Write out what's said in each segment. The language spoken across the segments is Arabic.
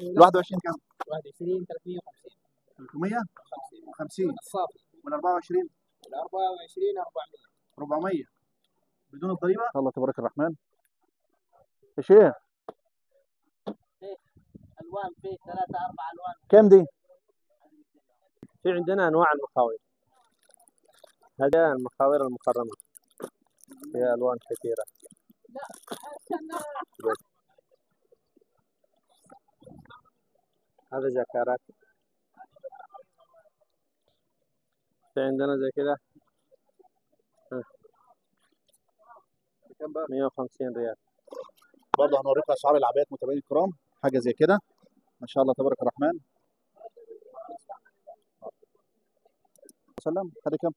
ال 21 كام؟ 21 350 350 الصافي. وال 24 ال 24 400 بدون الضريبه. الله تبارك الرحمن. يا شيخ الوان فيه 3 4 الوان. كم دي؟ في عندنا انواع المخاوير، هذا المخاوير المخرمه فيها الوان كثيره. هذا جاكارات، في عندنا زي كذا 150 ريال. برضه هنوريكم اسعار العبايات متابعين الكرام، حاجه زي كده ما شاء الله تبارك الرحمن. سلام هذه كم؟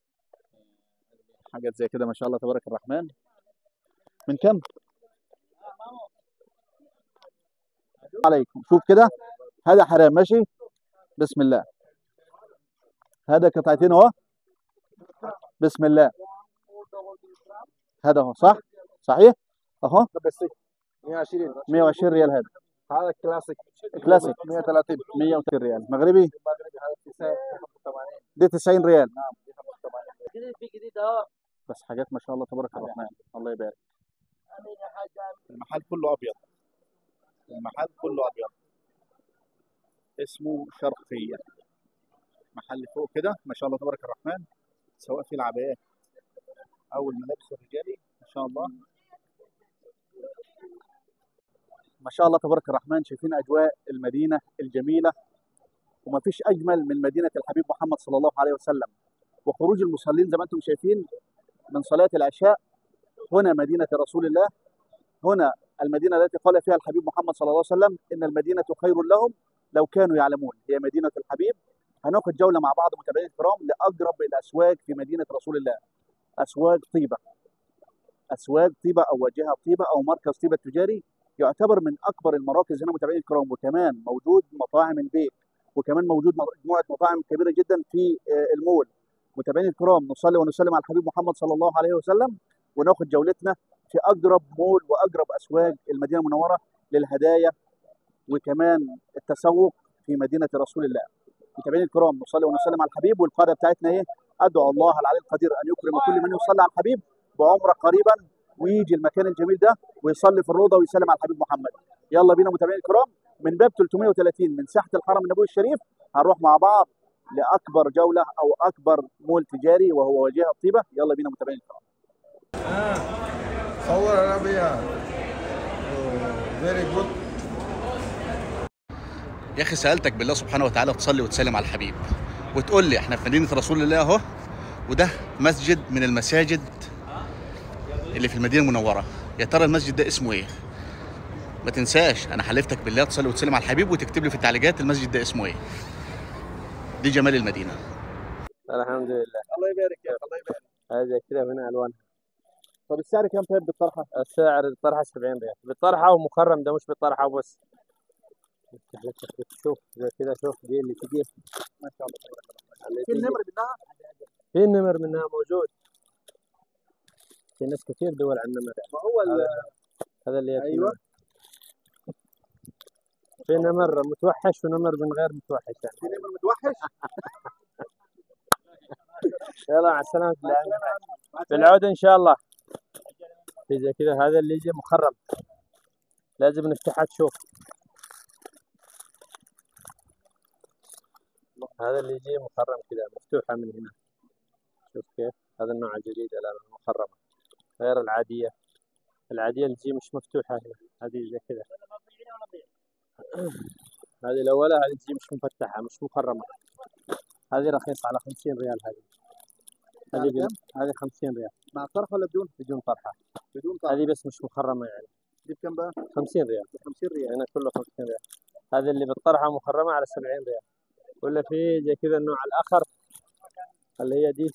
حاجات زي كده ما شاء الله تبارك الرحمن. من كم؟ عليكم شوف كده، هذا حرام ماشي. بسم الله، هذا قطعتين اهو. بسم الله، هذا اهو صح؟ صحيح؟ اهو 120 ريال. هذا كلاسيك كلاسيك 130 ريال. مغربي دي 90 ريال. في جديد اهو. بس حاجات ما شاء الله تبارك الرحمن، الله يبارك. المحل كله ابيض، المحل كله ابيض، اسمه شرقية. محل فوق كده ما شاء الله تبارك الرحمن، سواء في العبايات او الملابس الرجالي ما شاء الله. ما شاء الله تبارك الرحمن. شايفين اجواء المدينة الجميلة، وما فيش اجمل من مدينة الحبيب محمد صلى الله عليه وسلم. وخروج المصلين زي ما انتم شايفين من صلاة العشاء، هنا مدينة رسول الله، هنا المدينة التي قال فيها الحبيب محمد صلى الله عليه وسلم إن المدينة خير لهم لو كانوا يعلمون. هي مدينة الحبيب. هناخد جولة مع بعض متابعين الكرام لأقرب الأسواق في مدينة رسول الله. أسواق طيبة، أسواق طيبة أو واجهة طيبة أو مركز طيبة تجاري، يعتبر من أكبر المراكز هنا متابعين الكرام. وكمان موجود مطاعم البيت، وكمان موجود مجموعة مطاعم كبيرة جدا في المول. متابعين الكرام، نصلي ونسلم على الحبيب محمد صلى الله عليه وسلم، وناخد جولتنا في اقرب مول واقرب اسواق المدينه المنوره للهدايا وكمان التسوق في مدينه رسول الله. متابعين الكرام، نصلي ونسلم على الحبيب، والقاعده بتاعتنا ايه؟ ادعو الله العلي القدير ان يكرم كل من يصلي على الحبيب بعمره قريبا، ويجي المكان الجميل ده ويصلي في الروضه ويسلم على الحبيب محمد. يلا بينا متابعين الكرام، من باب 330 من ساحه الحرم النبوي الشريف هنروح مع بعض لاكبر جوله او اكبر مول تجاري وهو واجهه طيبه. يلا بينا متابعين الكرام. صور عربية فيري جود. يا اخي سالتك بالله سبحانه وتعالى تصلي وتسلم على الحبيب وتقول لي احنا في مدينه رسول الله اهو، وده مسجد من المساجد اللي في المدينه المنوره. يا ترى المسجد ده اسمه ايه؟ ما تنساش انا حلفتك بالله تصلي وتسلم على الحبيب وتكتب لي في التعليقات المسجد ده اسمه ايه. دي جمال المدينه. الحمد لله. الله يبارك يا الله يبارك. هذا كذا هنا الوانها. طب السعر كام طيب بالطرحه؟ السعر الطرحه 70 ريال بالطرحه، ومخرم ده مش بالطرحه وبس. افتح لك شوف زي كذا، شوف دي اللي تجي ما شاء الله. في النمر منها؟ في النمر منها موجود. في ناس كثير دول على النمر. ما هو هذا اللي ايوه. في نمر متوحش ونمر من غير متوحش يعني. في نمر متوحش. يلا مع السلامة في العودة إن شاء الله. في زي كذا هذا اللي يجي مخرم لازم نفتحها تشوف. هذا اللي يجي مخرم كذا مفتوحة من هنا. شوف كيف هذا النوع الجديد الآن المخرمة غير العادية. العادية اللي تجي مش مفتوحة هنا، هذه زي كذا. هذه الأولى، هذه تجي مش مفتحة مش مخرمة. هذه رخيصة على 50 ريال. هذه 50 ريال مع طرحه ولا بدون؟ بدون طرحة. بدون طرحه. هذه بس مش مخرمة يعني. دي بكم بقى؟ 50 ريال. 50 ريال هنا كله 50 ريال. هذه اللي بالطرحة مخرمة على 70 ريال. ولا في زي كذا النوع الآخر اللي هي دي،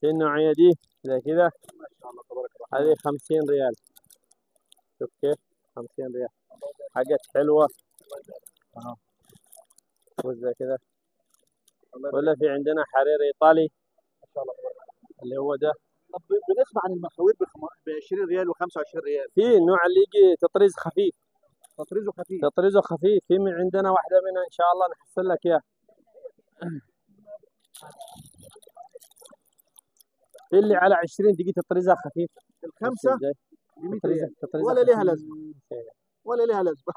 في النوعية دي زي كذا ما شاء الله تبارك الله. هذه 50 ريال. شوف كيف 50 ريال حاجات حلوة وزي كذا. ولا في عندنا حرير إيطالي ما شاء الله تبارك الله اللي هو ده. طب بنسمع عن المخاوير ب 20 ريال و25 ريال. في النوع اللي يجي تطريز خفيف تطريزه خفيف. تطريزه خفيف. في من عندنا واحدة منها إن شاء الله نحصل لك إياها. في اللي على 20 دقيقة تطريزها خفيف. الخمسة إزاي؟ ب 100 تطريزها ريال تطريزها ولا ليها خفيف. لازمة ولا ليها لازمة.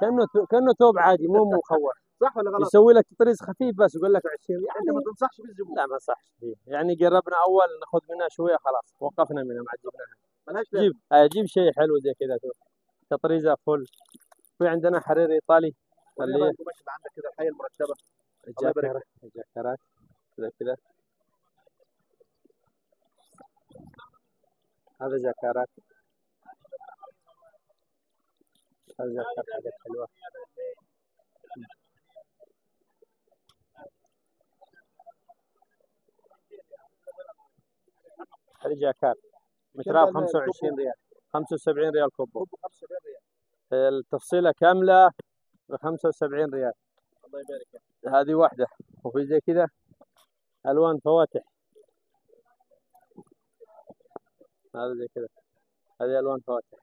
كأنه ثوب عادي مو مخور. صح ولا غلط؟ يسوي لك تطريز خفيف بس يقول لك 20 أنت يعني. ما تنصحش بالزبون. لا ما صحش فيه. يعني جربنا أول ناخذ منها شوية خلاص وقفنا منها ما عجبناها. ملهاش لازمة. جيب شيء حلو زي كذا تطريزه فل. في عندنا حرير إيطالي اللي اللي القماش اللي عندك كده الحية المرتبة. الله يبارك الجاكرات زي كذا. هذا جاكرات. هذا جاكرات حاجات حلوة. هذه جاكات مترها 25 ريال 75 ريال كوبو. 75 ريال. التفصيلة كاملة ب 75 ريال. الله يبارك فيك. هذه واحدة. وفي زي كذا ألوان فواتح. هذا زي كذا. هذه ألوان فواتح.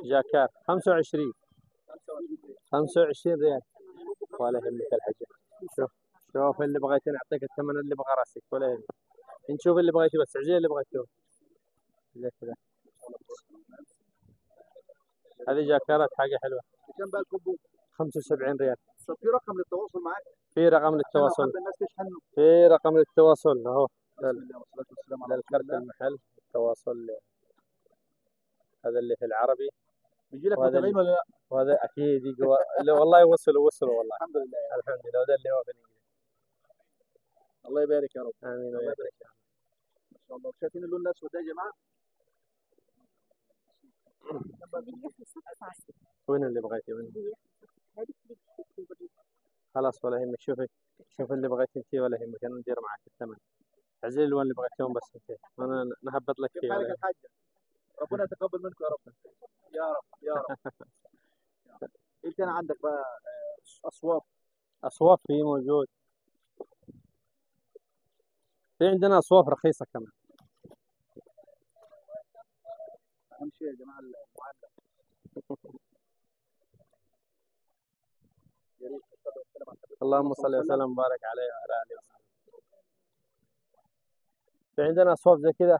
جاكات 25 ريال. ولا يهمك الحاجة. شوف اللي بغيت نعطيك الثمن اللي بغى راسك ولا يهمك. نشوف اللي بغيته بس عزيز اللي بغيته. زي كذا. هذه جاكرات حاجة حلوة. كم بقى الكوبو؟ 75 ريال. طب في رقم للتواصل معاك؟ في رقم للتواصل. الناس تشحنه. في رقم للتواصل اهو. بسم الله والصلاة والسلام على الكرت المحل التواصل. هذا اللي في العربي. بيجي لك وهذا متابعين ولا لا؟ وهذا اكيد يقوى. والله وصلوا والله. الحمد لله. الحمد لله. وهذا اللي هو في الانجليزي. الله يبارك يا رب. امين الله وياك. يبارك. ما شاء الله. شايفين اللون الاسود ده يا جماعه؟ وين اللي بغيتي وين؟ خلاص ولا يهمك. شوف اللي بغيتي انت ولا يهمك. انا ندير معك الثمن. عزيز الوان اللي بغيتهم بس انت. انا نهبط لك كيف فيه. حالك الحاجه؟ ربنا يتقبل منكم يا رب. يا رب يا رب. انت انا عندك بقى اصواف في موجود. في عندنا اصواف رخيصه كمان. اهم شيء يا جماعه المعامله. يا ريت اللهم صل وسلم وبارك عليه وعلى اله وصحبه. في عندنا اصواف زي كذا.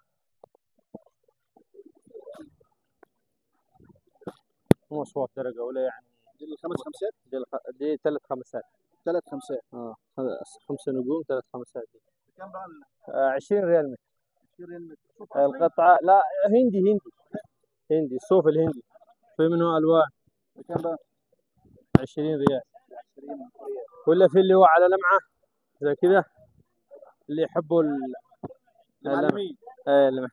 مو اصواف درجه ولا يعني. دي الخمس خمسات. دي 3 خمسات. 3 خمسات. 5 نجوم 3 خمسات. كم بقى 20 ريال متر. 20 ريال متر. القطعه لا هندي الصوف الهندي. في منه الوان. كم بقى؟ 20 ريال. 20 ريال. ولا في اللي هو على لمعه زي كذا اللي يحبوا المعلمين. ايه اللمعه.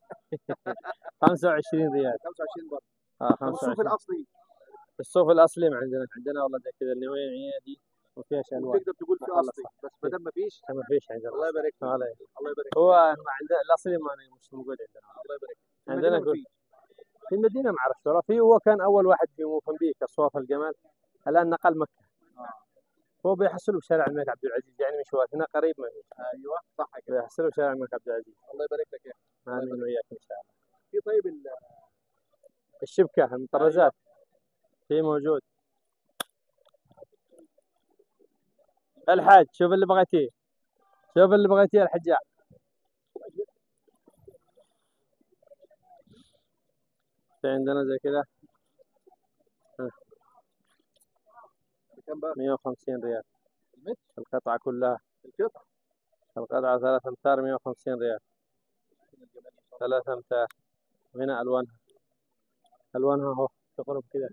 25 ريال. 25 برضه. 25. الصوف الاصلي. الصوف الاصلي ما عندنا والله زي كذا اللي هو دي ما فيهاش الوان. تقدر تقول في اصلي بس ما دام ما فيش. ما فيش عندنا. الله يبارك فيك. الله يبارك. هو ما عندنا الاصلي مش موجود عندنا. الله يبارك. عندنا في المدينه ما اعرف ترى. في هو كان اول واحد في موزمبيق اصواف الجمال. الان نقل مكه. هو بيحصلوا بشارع الملك عبد العزيز يعني مشوار هنا قريب ما فيش. ايوه صح كده. بيحصلوا بشارع الملك عبد العزيز. الله يبارك لك يا اخي. امين وياك ان شاء الله. في طيب الشبكه المطرزات في موجود. الحاج شوف اللي بغيتيه. شوف اللي بغيتيه الحجاج. في عندنا زي كذا. كم بقى؟ 150 ريال. المتر؟ القطعة كلها. القطعة 3 أمتار 150 ريال. 3 أمتار. هنا ألوانها اهو تقرب كذا.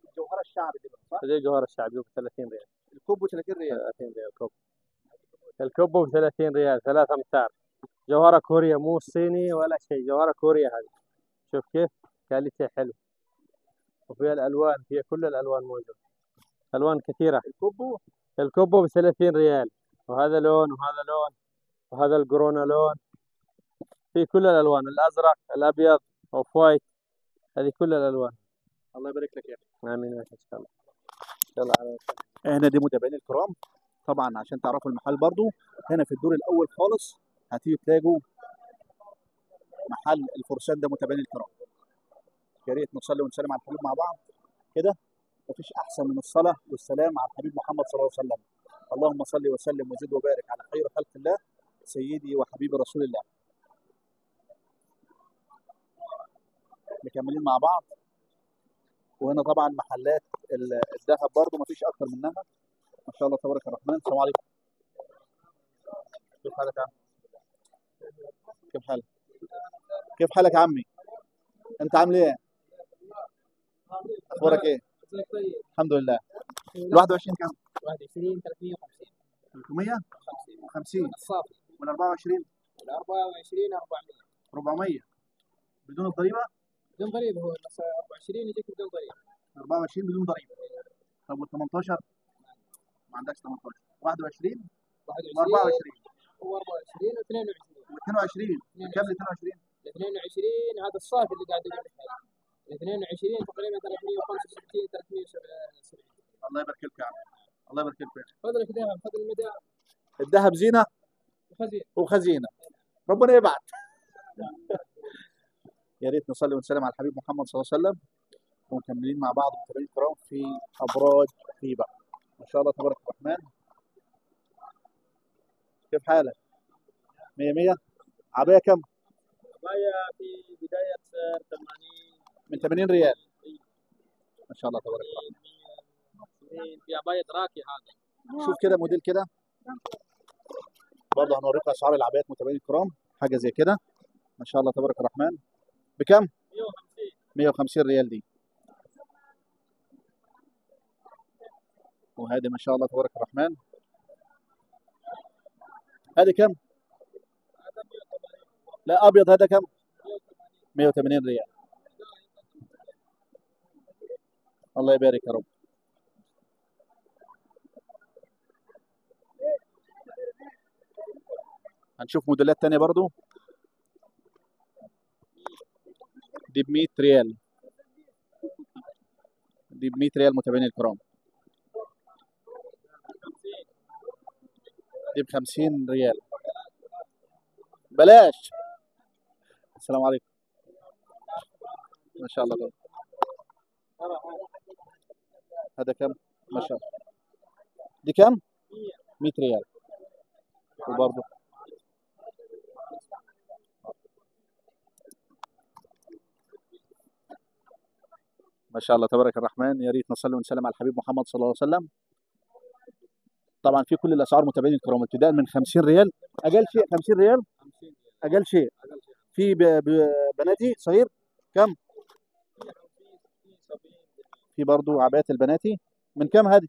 الجوهرة الشعبي دي صح؟ هذه الجوهرة الشعبي ب 30 ريال. الكوب ب 30 ريال. 30 ريال كوب. الكوب ب 30 ريال 3 أمتار. جوهرة كوريا مو صيني ولا شيء. جوهرة كوريا هذه. شوف كيف كاليتي حلو. وفيها الألوان فيها كل الألوان موجودة. ألوان كثيرة. الكوب ب 30 ريال. وهذا لون وهذا لون وهذا القرونة لون. في كل الألوان الأزرق الأبيض أوف وايت. هذه كل الألوان. الله يبارك لك يا اخي. آمين إن شاء الله. إن شاء الله على هنا دي متابعين الكرام طبعا عشان تعرفوا المحل برضو هنا في الدور الأول خالص هتيجوا تلاقوا محل الفرسان ده متابعين الكرام. يا ريت نصلي ونسلم على الحبيب مع بعض كده. مفيش احسن من الصلاه والسلام على الحبيب محمد صلى الله عليه وسلم. اللهم صل وسلم وزد وبارك على خير خلق الله سيدي وحبيبي رسول الله. مكملين مع بعض. وهنا طبعا محلات الذهب برضه مفيش اكتر منها ما شاء الله تبارك الرحمن. السلام عليكم. كيف حالك يا عم؟ كيف حالك؟ كيف حالك يا عمي؟ انت عامل ايه؟ اخبارك ايه؟ الحمد لله. ال 21 كام؟ 21 350 350 الصافي، وال 24 ال 24 400 بدون الضريبه؟ بدون ضريبه. هو 24 يجيك بدون ضريبه. 24 بدون ضريبه. طب وال 18 ما عندكش 18. 21 و 24 و24 و22 و 22 بكام ال 22؟ ال 22 هذا الصافي اللي قاعد يقول لك هذا. ال 22 تقريبا 365 370. الله يبارك لك يا عم. الله يبارك لك يا خذ لك ذهب، خذ المدام اخي. الذهب زينه وخزين. وخزينه. ربنا يبعت. يا ريت نصلي ونسلم على الحبيب محمد صلى الله عليه وسلم ومكملين مع بعض متابعين الكرام في ابراج طيبه. ما شاء الله تبارك الرحمن. كيف حالك؟ 100 100. عبايه كم؟ عباية في بداية 80 من 80 ريال. ما شاء الله تبارك الرحمن. في عباية راكي هذا. شوف كده موديل كده برضه هنوريك اسعار العبايات متابعين الكرام. حاجه زي كده ما شاء الله تبارك الرحمن. بكم؟ 150. 150 ريال دي. وهذه ما شاء الله تبارك الرحمن. هذه كم؟ لا ابيض. هذا كم؟ 180 ريال. الله يبارك يا رب. هنشوف موديلات تانية برضو. دي ب 100 ريال. دي ب 100 ريال متابعيني الكرام. دي ب 50 ريال. بلاش. السلام عليكم. ما شاء الله. هذا كم؟ ما شاء الله. دي كم؟ 100 ريال. وبرضه ما شاء الله تبارك الرحمن. يا ريت نصلي ونسلم على الحبيب محمد صلى الله عليه وسلم. طبعا في كل الاسعار متابعين الكرام ابتداء من 50 ريال. اقل شيء 50 ريال. اقل شيء. في بناتي صغير كم؟ في برضو عبايات البناتي من كم هذه؟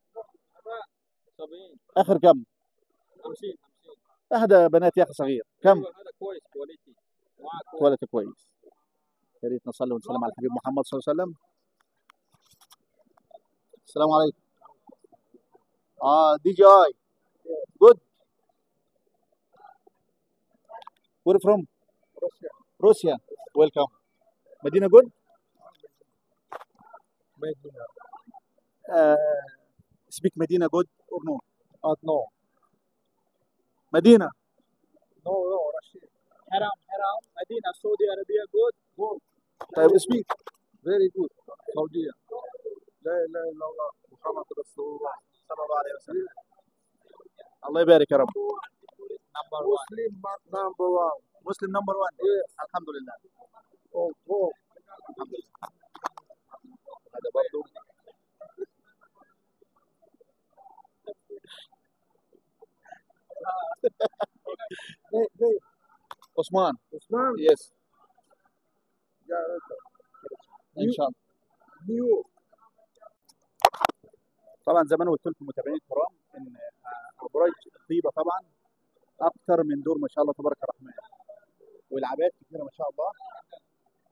70. اخر كم؟ 50. هذا بنات يا اخي صغير كم؟ هذا كويس كواليتي. كواليتي كويس. يا ريت نصلي ونسلم على الحبيب محمد صلى الله عليه وسلم. السلام عليكم. دي جي اي جود. وير فروم؟ روسيا. ويلكم. مدينة جود. سبيك مدينة جود اور نو؟ نو. مدينة. نو رشيد. حرام مدينة سعودية عربية جود. طيب سبيك. فيري جود. سعودية. لا اله الا الله محمد رسول الله صلى الله عليه وسلم. الله يبارك يا رب. مسلم نمبر 1. مسلم نمبر 1. الحمد لله. الحمد لله. هذا برضه عثمان. يس. ان شاء الله. طبعا زي ما انا قلت لكم متابعين الكرام ان ابراج طيبه طبعا اكثر من دور ما شاء الله تبارك الرحمن. والعبايات كثيره ما شاء الله.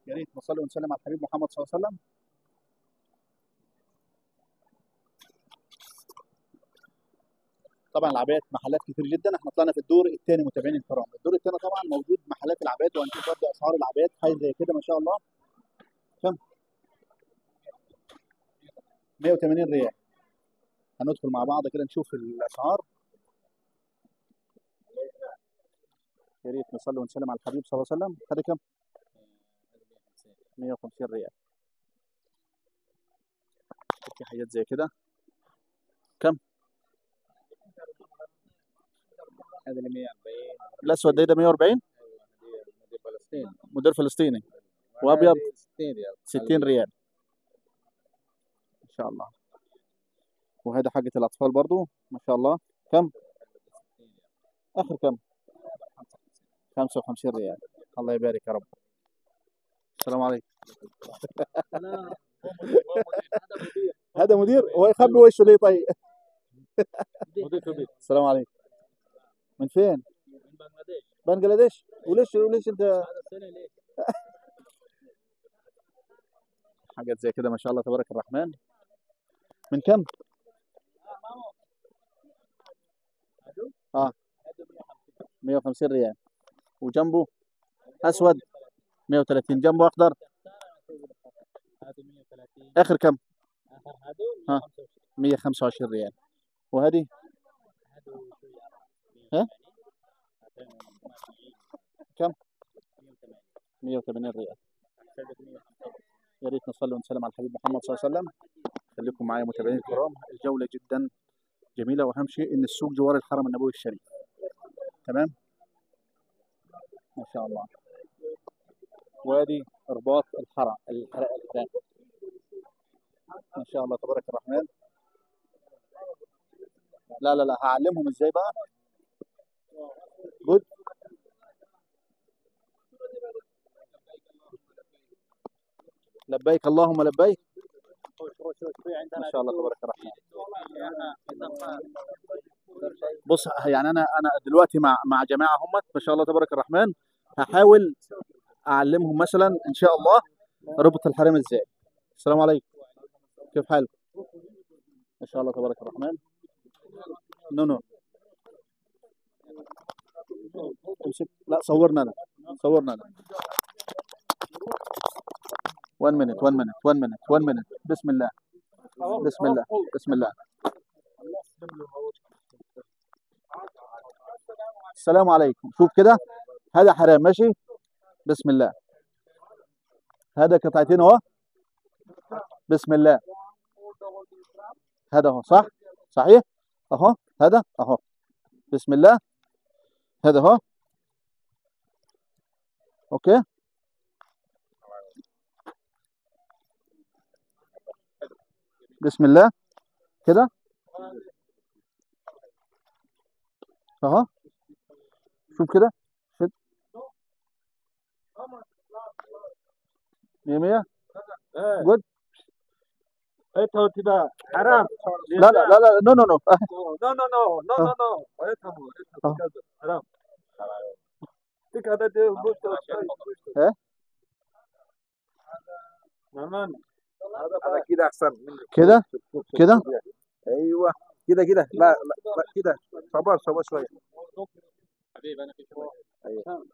يا ريت نصلي ونسلم على الحبيب محمد صلى الله عليه وسلم. طبعا العبايات محلات كتير جدا. احنا طلعنا في الدور الثاني متابعين الكرام. الدور الثاني طبعا موجود محلات العبايات وهنشوف برضه اسعار العبايات حاجه زي كده ما شاء الله. كم؟ 180 ريال. هندخل مع بعض كده نشوف الاسعار. يا ريت نصلي ونسلم على الحبيب صلى الله عليه وسلم. هذا كم؟ 150 ريال. في حاجات زي كده. كم؟ هذا اللي 140. الاسود ده 140. مدير فلسطين. موديل فلسطيني وابيض 60 ريال. 60 ريال ان شاء الله. وهذا حاجة الاطفال برضو ما شاء الله. كم؟ اخر كم؟ 55 ريال. الله يبارك يا رب. السلام عليكم. هذا مدير هو يخبي وشه ليه طيب؟ مدير كبير. السلام عليكم. من فين؟ من بنغلاديش. بنجلاديش. وليش انت هذا السنه ليه؟ حاجات زي كده ما شاء الله تبارك الرحمن. من كم؟ اه 150 ريال. وجنبه اسود 130. جنبه اخضر هذا 130. اخر كم؟ اخر هذول ها 125 ريال. وهذه ها كم؟ 180 ريال. يا ريت نصلي ونسلم على الحبيب محمد صلى الله عليه وسلم. خليكم معايا متابعين الكرام. الجولة جدا جميلة واهم شيء ان السوق جوار الحرم النبوي الشريف. تمام ما شاء الله. وادي رباط الحرم ما شاء الله تبارك الرحمن. لا هعلمهم ازاي بقى. جود. لبيك اللهم لبيك. ما شاء الله تبارك الرحمن. بص يعني انا دلوقتي مع جماعه هم ما شاء الله تبارك الرحمن. هحاول اعلمهم مثلا ان شاء الله ربط الحرم ازاي. السلام عليكم. كيف حالك؟ ما شاء الله تبارك الرحمن. نو امسك. لا صورنا انا 1 minute. بسم الله. السلام عليكم. شوف كده هذا حرام ماشي. بسم الله. هذا قطعتين اهو. بسم الله. هذا اهو صح صحيح اهو. هذا اهو. بسم الله. هذا اهو. اوكي. بسم الله كده اهو. شوف كده شد 100 جود. افهموا كده حرام. لا نو نو افهموا كذا حرام. تك هذا ها نعم. هذا كده احسن من كده ايوه كده لا كده صبر شويه. حبيبي انا في شويه. ايوه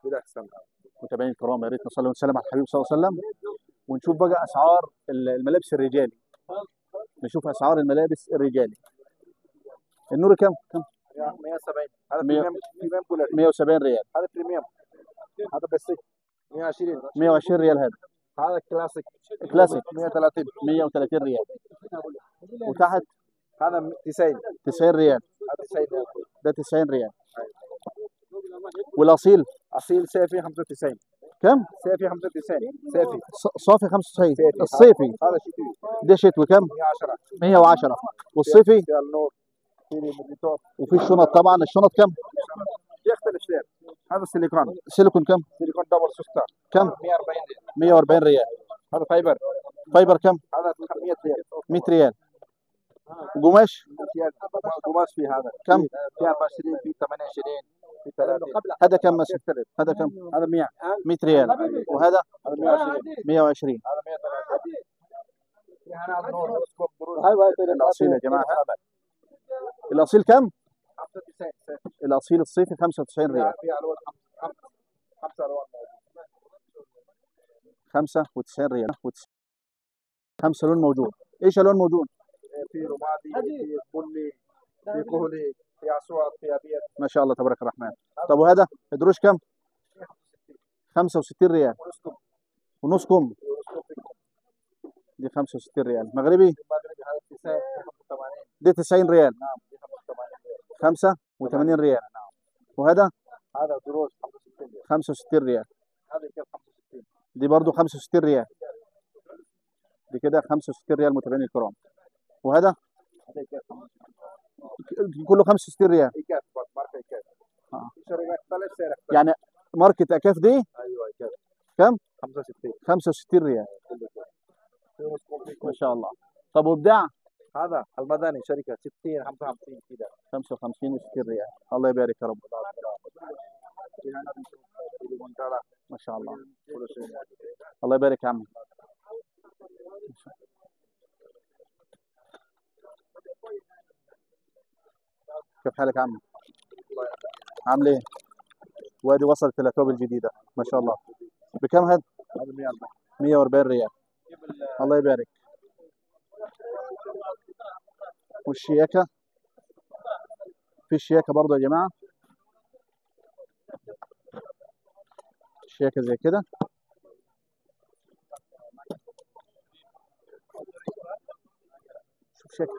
كده احسن. متابعين الكرام يا ريت نصلي ونسلم على الحبيب صلى الله عليه وسلم ونشوف بقى اسعار الملابس الرجالي. نشوف اسعار الملابس الرجالي. النور كم 170. هذا 100 بريميوم كولر. 170 ريال. هذا بريميوم. هذا بس 120. 120 ريال. هذا كلاسيك 130. 130 ريال. وتحت هذا 90 ريال. هذا 90 ده 90 ريال. والاصيل اصيل سيفي 95. كم؟ سيفي 95 سيفي. صافي 95. الصيفي هذا شتوي. ده شتوي كم؟ 110. والصيفي النور في المونيتور. وفي الشنط طبعا. الشنط كم؟ يختلف سعر. هذا سيليكون سيليكون كم؟ سيليكون دبل سوستر كم؟ 140 ريال. هذا فايبر كم؟ هذا 100 ريال. 100 ريال. وقماش قماش في هذا كم؟ في 24 في 28 في 30. هذا كم مثلا؟ هذا كم؟ هذا 100 ريال. وهذا 120. هذا 130. الاصيل يا جماعه. الاصيل كم؟ 95. الاصيل الصيفي 95 ريال. في الوان 5 الوان 95 ريال. 5 لون موجود. ايش الوان موجود؟ في رمادي في بني في كهلي في اسود في ابيض. ما شاء الله تبارك الرحمن. طب وهذا الدروش كم؟ 65 ريال. ونص كم. دي 65 ريال. مغربي المغربي هذا 85. دي 90 ريال. نعم دي 85 ريال. 85 ريال. وهذا هذا دروس 65 ريال. 65 ريال. هذا كيف 65. دي برضو 65 ريال. دي كده 65 ريال متابعين الكرام. وهذا هذا كيف 65. كله 65 ريال. كيف ماركة كيف. شركات ثلاث سعر. يعني ماركة أكاف دي ايوه كيف. كم؟ 65. 65 ريال. ما شاء الله. طب وابداع هذا المدني شركة 60 55 كده. 55 و60 ريال. الله يبارك يا رب. ما شاء الله. الله يبارك يا عمي. كيف حالك يا عمي؟ عامل ايه؟ وادي وصلت الى توب الجديدة ما شاء الله. بكم هاد؟ هذا 140. 140 ريال. الله يبارك. والشياكة في شياكة برضه يا جماعة. شياكة زي كده. شوف شياكة.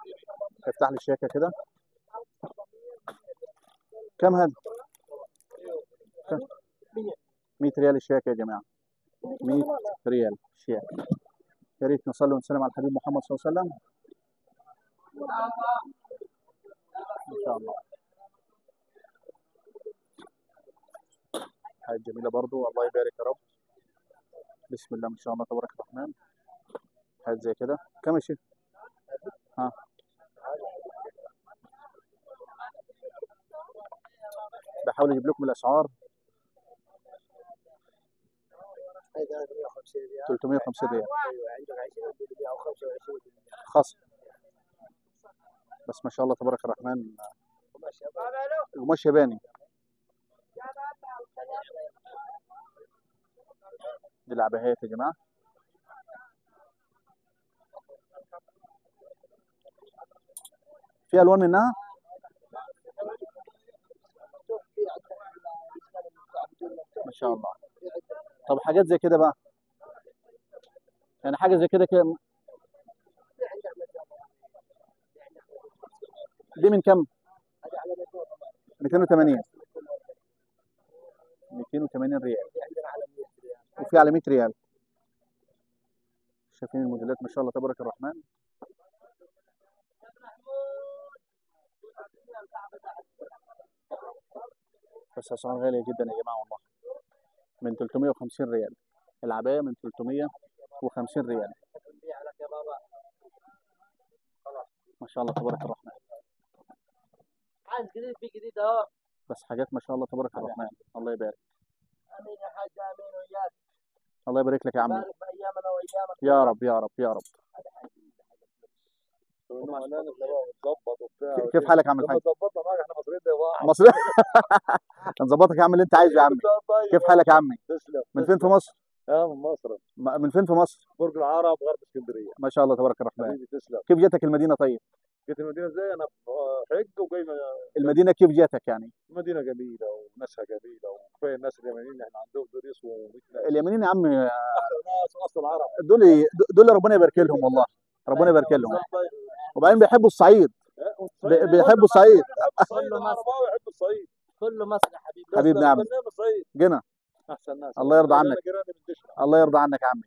افتح لي الشياكة كده. كم هذا؟ 100 ريال الشياكة يا جماعة. 100 ريال الشياكة. يا ريت نصلي ونسلم على الحبيب محمد صلى الله عليه وسلم. ما شاء الله. حاجة جميلة برضو. الله يبارك يا رب. بسم الله ما شاء الله تبارك الرحمن. حاجة زي كده. كم يا شيخ؟ ها بحاول اجيب لكم الاسعار. 350 ريال. ايوه عندك 20% او 25%. خاص. بس ما شاء الله تبارك الرحمن. قماش ياباني. دي العبايات يا جماعة. في الوان منها. ما شاء الله. طب حاجات زي كده بقى، يعني حاجه زي كده كده دي من كم؟ 280. 280 ريال. وفي على 100 ريال. شايفين الموديلات ما شاء الله تبارك الرحمن. بس اسعار غاليه جدا يا جماعه والله. من 350 ريال العبايه، من 350 ريال. ما شاء الله تبارك الرحمن. عايز جديد في جديد اهو. بس حاجات ما شاء الله تبارك الرحمن. الله يبارك. امين يا حاج، امين وياك. الله يبارك لك يا عمي. بارك بايامنا وايامك يا رب يا رب يا رب. كيف حالك يا عم الحاج؟ ظبطنا معاك احنا مصريين زي بعض. مصري. نظبطك يا عم اللي انت عايزه يا عمي. كيف حالك يا عمي؟ تسلم. من فين في مصر؟ اه من مصر. من فين في مصر؟ برج العرب غرب اسكندريه. ما شاء الله تبارك الرحمن. حبيبي تسلم. كيف جاتك المدينه طيب؟ جيت المدينه ازاي؟ انا في حج وجاي المدينه كيف جاتك يعني؟ مدينه جميله وناسها جميله وكفايه الناس اليمنيين اللي احنا عندهم دول يسووا 100 ناس. اليمنيين يا عم احلى ناس اصل العرب. دول ربنا يبارك لهم والله. ربنا يبارك لهم. وبعدين بيحبوا الصعيد. بيحبوا الصعيد. كله مصر يحب الصعيد. كله مصر يا حبيبي. حبيبنا يا عم. جنى. احسن ناس. الله يرضى عنك. الله يرضى عنك يا عمي.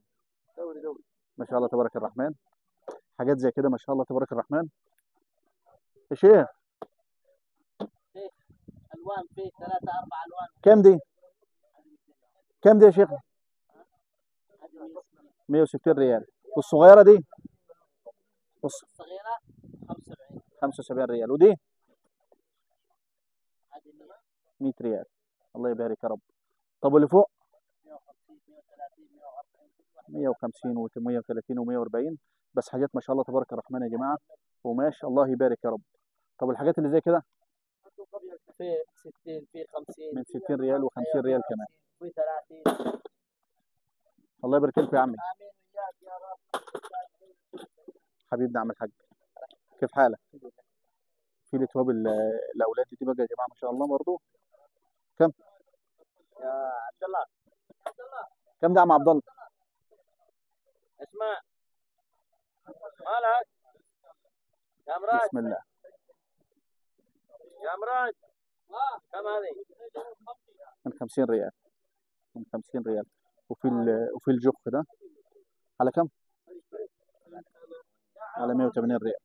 ما شاء الله تبارك الرحمن. حاجات زي كده ما شاء الله تبارك الرحمن. يا شيخ الوان في 3 4 الوان. كم دي؟ كم دي يا شيخ؟ 160 ريال. والصغيره دي؟ الصغيره 75. 75 ريال. ودي؟ 100 ريال. الله يبارك يا رب. طب واللي فوق؟ 150 و130 و140. بس حاجات ما شاء الله تبارك الرحمن يا جماعه. وماشي الله يبارك يا رب. طب والحاجات اللي زي كده؟ في 60 في 50. من 60 ريال و50 ريال كمان. في 30. الله يبارك لك يا عمي. امين وياك يا رب. حبيبنا عم الحاج. كيف حالك؟ في الثواب الاولاد دي بقى يا جماعه ما شاء الله برضه. كم؟ يا عبد الله. كم ده يا عم عبد الله؟ اسمع مالك يا مراد؟ بسم الله. يا مراد كم هذه؟ من 50 ريال، من 50 ريال. وفي الجخ ده على كم؟ على 180 ريال،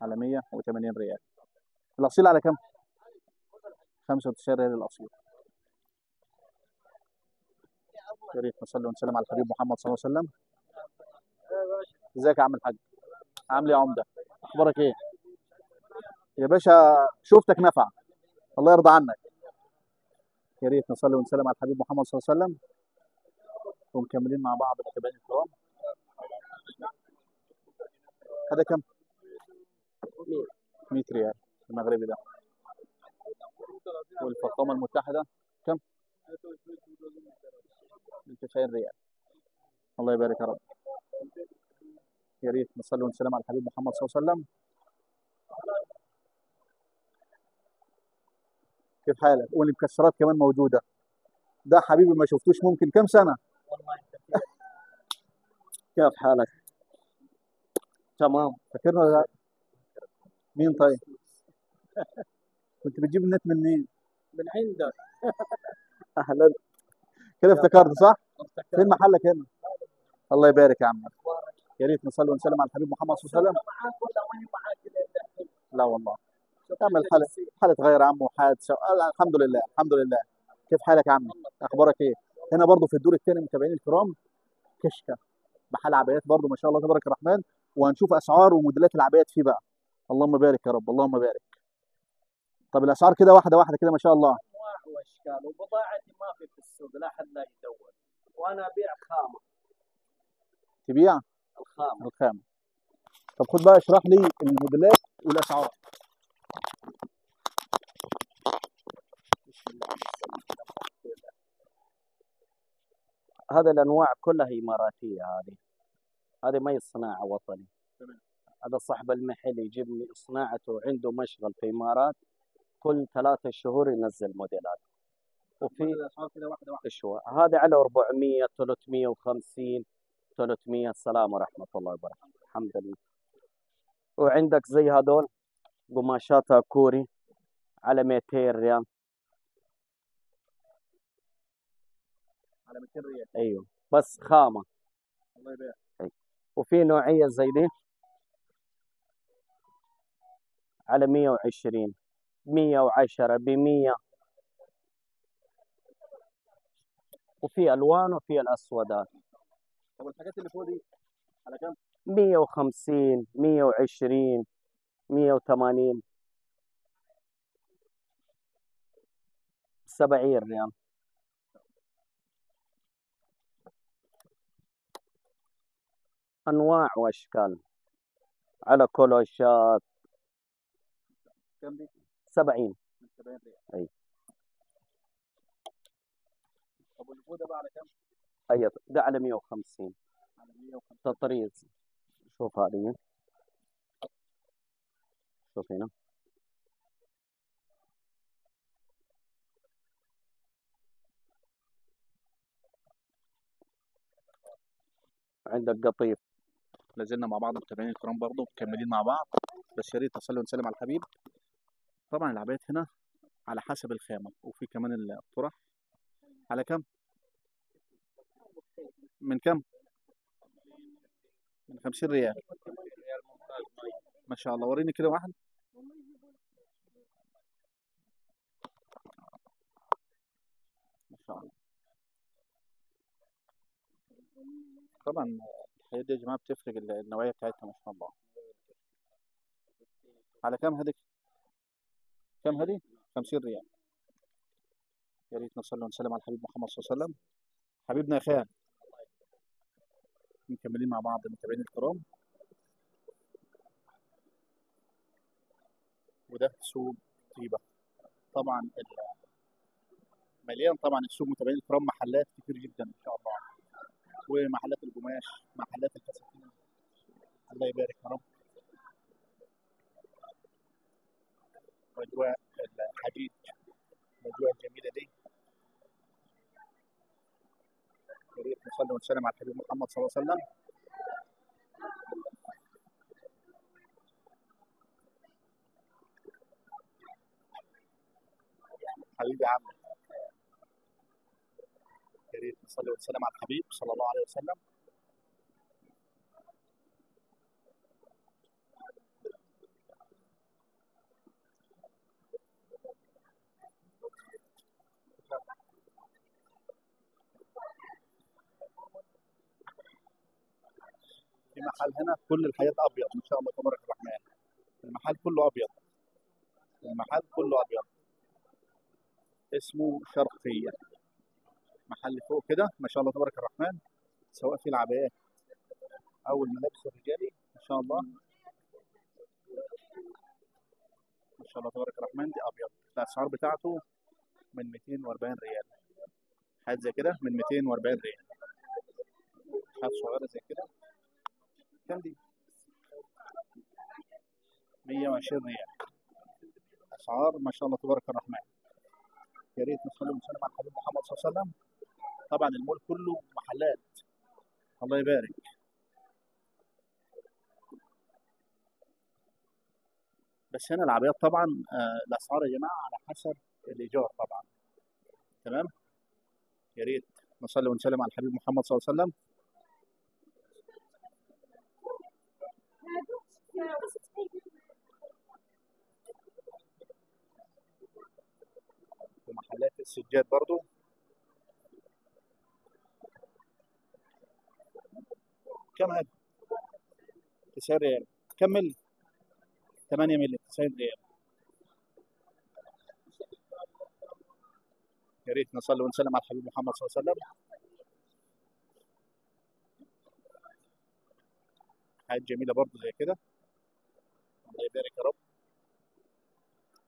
على 180 ريال. الأصيل على كم؟ 95 ريال الأصيل. يا ريت نصلي ونسلم على الحبيب محمد صلى الله عليه وسلم. ازيك يا عم الحاج؟ عامل ايه يا عمده؟ اخبارك ايه؟ يا باشا شفتك نفع، الله يرضى عنك. يا ريت نصلي ونسلم على الحبيب محمد صلى الله عليه وسلم ومكملين مع بعض المتابعين الكرام. هذا كم؟ 100 ريال المغربي ده. والفخامه المتحده كم؟ 90 ريال. الله يبارك يا رب. يا ريت نصلي ونسلم على الحبيب محمد صلى الله عليه وسلم. كيف حالك؟ والمكسرات كمان موجوده. ده حبيبي ما شفتوش ممكن كم سنه. كيف حالك؟ تمام. فاكرنا ولا لا؟ مين طيب؟ كنت بتجيب النت من مين؟ من عندك. اهلا. كده افتكرت صح؟ فين محلك هنا؟ الله يبارك يا عم. يا ريت نصلي ونسلم على الحبيب محمد صلى الله عليه وسلم. لا والله. تعمل حالة غير يا عم وحادثة. الحمد لله الحمد لله. كيف حالك يا عم؟ اخبارك ايه؟ هنا برضه في الدور الثاني متابعين الكرام كشكه محل عبايات برضه ما شاء الله تبارك الرحمن، وهنشوف اسعار وموديلات العبايات فيه بقى. اللهم بارك يا رب اللهم بارك. طب الاسعار كده واحده واحده كده ما شاء الله. انواع واشكال وبضاعتي ما في السوق لا حد لا يدور، وانا ابيع خامه. تبيع الخامه. الخام. طب خد بقى اشرح لي الموديلات والاسعار. هذه الانواع كلها اماراتيه. هذه ما هي صناعه وطني. هذا صاحب المحل يجيب صناعته، عنده مشغل في الامارات، كل 3 شهور ينزل موديلات. وفي الاسعار كده واحده واحده. هذا على 400 350 300. السلام ورحمه الله وبركاته. الحمد لله. وعندك زي هذول قماشاتها كوري على 200 ريال. على 200 ريال. ايوه بس خامه. الله يبارك. أيوة. وفي نوعيه زي دي على 120 110 ب100. وفي الوان وفي الاسودات. طب الحاجات اللي فوق دي على كام؟ 150 120 180 70 ريال. انواع واشكال على كلوشات. كام دي؟ 70. من 70 ريال. اي. طب واللي فوق ده بقى على كام؟ اي ده على 150. على 150. تطريز. شوف هذه، شوف هنا. عندك قطيف. لازلنا مع بعض متابعين الكرام برضه مكملين مع بعض، بس يا ريت تصلي ونسلم على الحبيب. طبعا العبايات هنا على حسب الخامه، وفي كمان الطرح على كم؟ من كم؟ من 50 ريال. ما شاء الله. وريني كده واحد. ما شاء الله. طبعا الحاجات دي يا جماعه بتفرق النوعيه بتاعتها ما شاء الله. على كم هذيك؟ كم هذه؟ 50 ريال. يا ريت نصلي ونسلم على الحبيب محمد صلى الله عليه وسلم. حبيبنا يا خال. مكملين مع بعض المتابعين الكرام. وده سوق طيبه. طبعا مليان طبعا السوق متابعين الكرام، محلات كتير جدا ان شاء الله، ومحلات القماش، محلات الفساتين. الله يبارك يا رب. واجواء الحديد، الاجواء الجميله دي. يا ريت نصلي ونسلم على الحبيب محمد صلى الله عليه وسلم. حبيبي يا عم، يا ريت نصلي ونسلم على الحبيب صلى الله عليه وسلم. في محل هنا كل الحياة أبيض ما شاء الله تبارك الرحمن، المحل كله أبيض، المحل كله أبيض، اسمه شرقية. محل فوق كده ما شاء الله تبارك الرحمن، سواء في العبايات أو الملابس الرجالي ما شاء الله، ما شاء الله تبارك الرحمن. دي أبيض، الأسعار بتاعته من 240 ريال، حاجات زي كده من 240 ريال، حاجات صغيرة زي كده كام دي؟ 120 ريال. أسعار ما شاء الله تبارك الرحمن. يا ريت نصلي ونسلم على الحبيب محمد صلى الله عليه وسلم. طبعا المول كله محلات، الله يبارك. بس هنا العربيات طبعا الاسعار يا جماعه على حسب الايجار طبعا، تمام. يا ريت نصلي ونسلم على الحبيب محمد صلى الله عليه وسلم. ومحلات السجاد برضو، كم هذا؟ 90 ريال. كمل 8 مللي 90 ريال. يا ريت نصلي ونسلم على الحبيب محمد صلى الله عليه وسلم. حاجات جميله برضو زي كده، الله يبارك يا رب.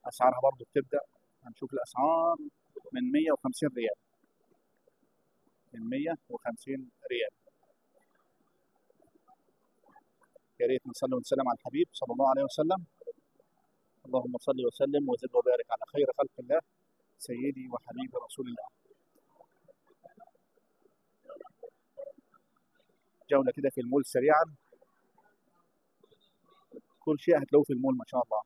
اسعارها برضو بتبدا، هنشوف الاسعار من 150 ريال، من 150 ريال. يا ريت نصلي ونسلم على الحبيب صلى الله عليه وسلم. اللهم صل وسلم وزد وبارك على خير خلق الله سيدي وحبيبي رسول الله. جولة كده في المول سريعا، كل شيء هتلاقوه في المول ما شاء الله.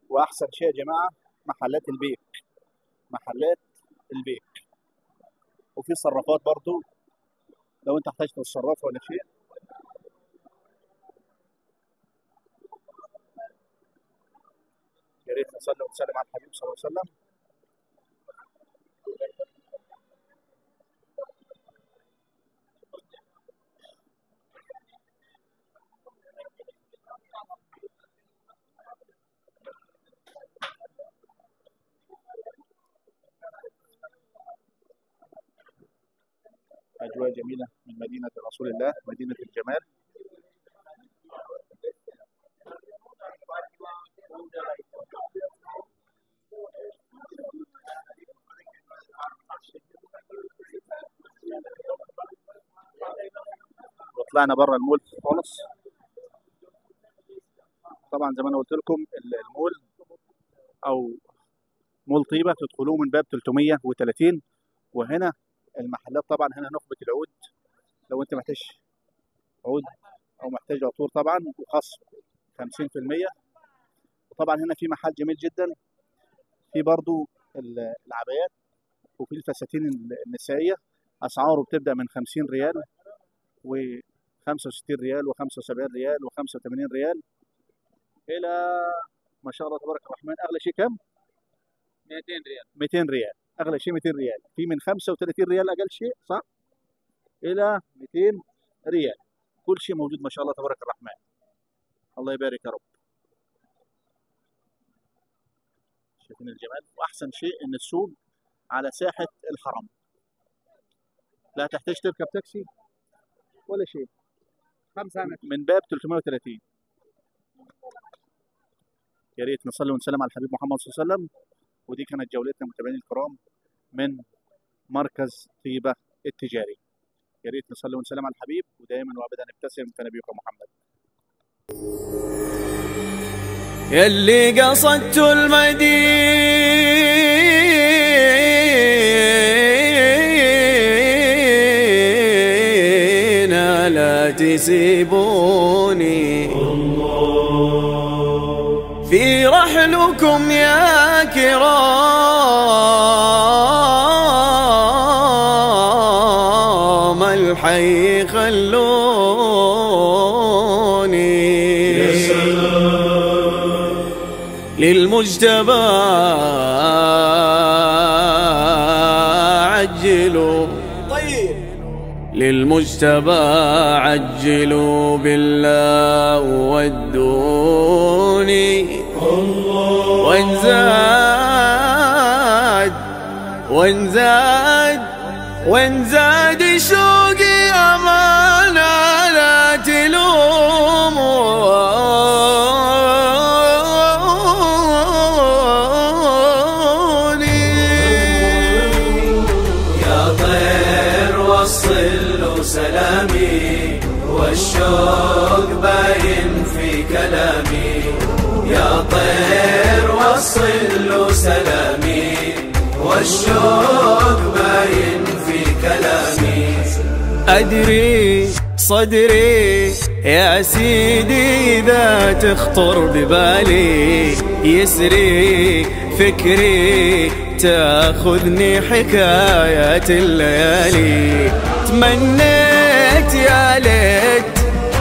واحسن شيء يا جماعه محلات البيك، محلات البيك. وفي صرافات برضو لو انت احتجت الصرافه ولا شيء. يا ريت نصلي ونسلم على الحبيب صلى الله عليه وسلم. أجواء جميلة من مدينة رسول الله، مدينة الجمال. وطلعنا بره المول خالص. طبعا زي ما انا قلت لكم المول او مول طيبة تدخلوه من باب 330. وهنا المحلات طبعا هنا نخبة العود، لو انت محتاج عود او محتاج عطور طبعا وخصم 50%. وطبعا هنا في محل جميل جدا، في برضو العبايات وفي الفساتين النسائية، اسعاره بتبدأ من 50 ريال و65 ريال و75 ريال و85 ريال الى ما شاء الله تبارك الرحمن. اغلى شيء كم؟ 200 ريال. 200 ريال، اغلى شيء 200 ريال. في من 35 ريال اقل شيء صح؟ الى 200 ريال. كل شيء موجود ما شاء الله تبارك الرحمن. الله يبارك يا رب. شايفين الجمال. واحسن شيء ان السوق على ساحة الحرم، لا تحتاج تركب تاكسي ولا شيء. 5 متر من باب 330. يا ريت نصلي ونسلم على الحبيب محمد صلى الله عليه وسلم. ودي كانت جولتنا متابعينا الكرام من مركز طيبة التجاري. يا ريت نصلي ونسلم على الحبيب ودائما وابدا نبتسم كنبيك محمد. يلي قصدت المدينة يسيبوني في رحلكم يا كرام الحي خلوني للمجتبى عجلوا للمجتبى عجلوا بالله ودوني وإن زاد شوقي أمانة لا تلوموني يا طير وصل له سلامي والشوق باين في كلامي يا طير وصل له سلامي والشوق باين في كلامي أدري صدري يا سيدي إذا تخطر ببالي يسري فكري تاخذني حكايات الليالي تمنيت يا ليت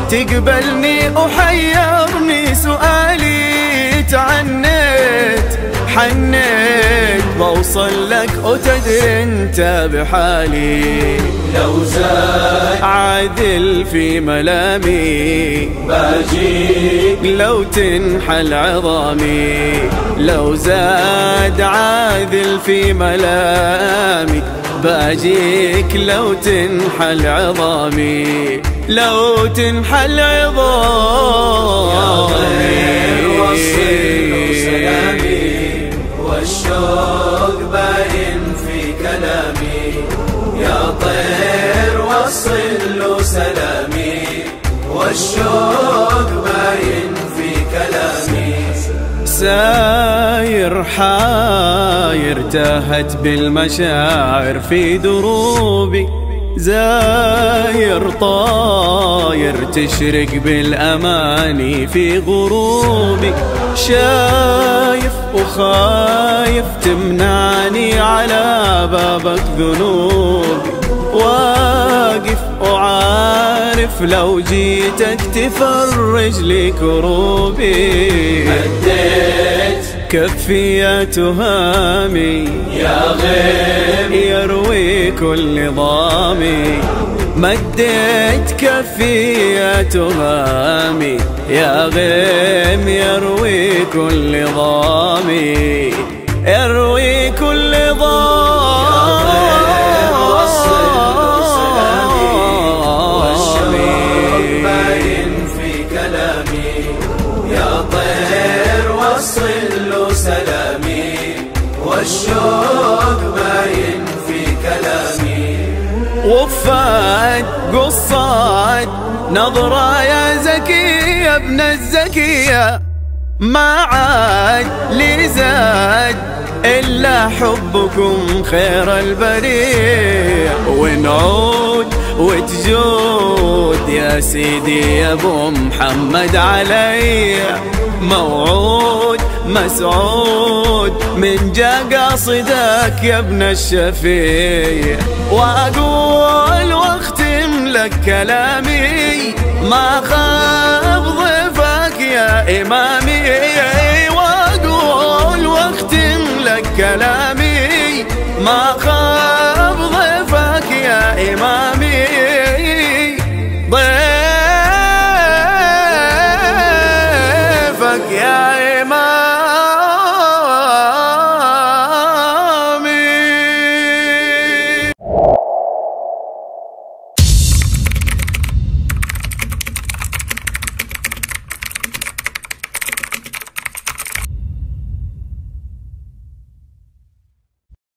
تقبلني وحيرني سؤالي تعنيت حنيت بوصل لك وتدري انت بحالي لو زاد عادل في ملامي باجيك لو تنحل عظامي لو زاد عادل في ملامي باجيك لو تنحل عظامي لو تنحل عظامي والشوق باين في كلامي يا طير وصل له سلامي والشوق باين في كلامي ساير حاير تاهت بالمشاعر في دروبي زاير طاير تشرق بالأماني في غروبي شايف وخايف تمنعني على بابك ذنوبي واقف وعارف لو جيتك تفرج لي كروبي مديت كفي يا تهامي يا غيم يروي كل ضامي مديت كفي يا تهامي يا غيم يروي كل ضامي يروي كل ضامي والشوق باين في كلامي يا طير وصل له سلامي والشوق باين في كلامي وفات قصات نظرة يا زكي يا ابن الزكية ما عاد لي زاد إلا حبكم خير البرية ونعود وتجود يا سيدي يا ابو محمد علي موعود مسعود من جا قاصدك يا ابن الشفيع واقول واختم لك كلامي ما خاب ضيفك يا امامي واقول واختم لك كلامي ما خاب ضيفك يا امامي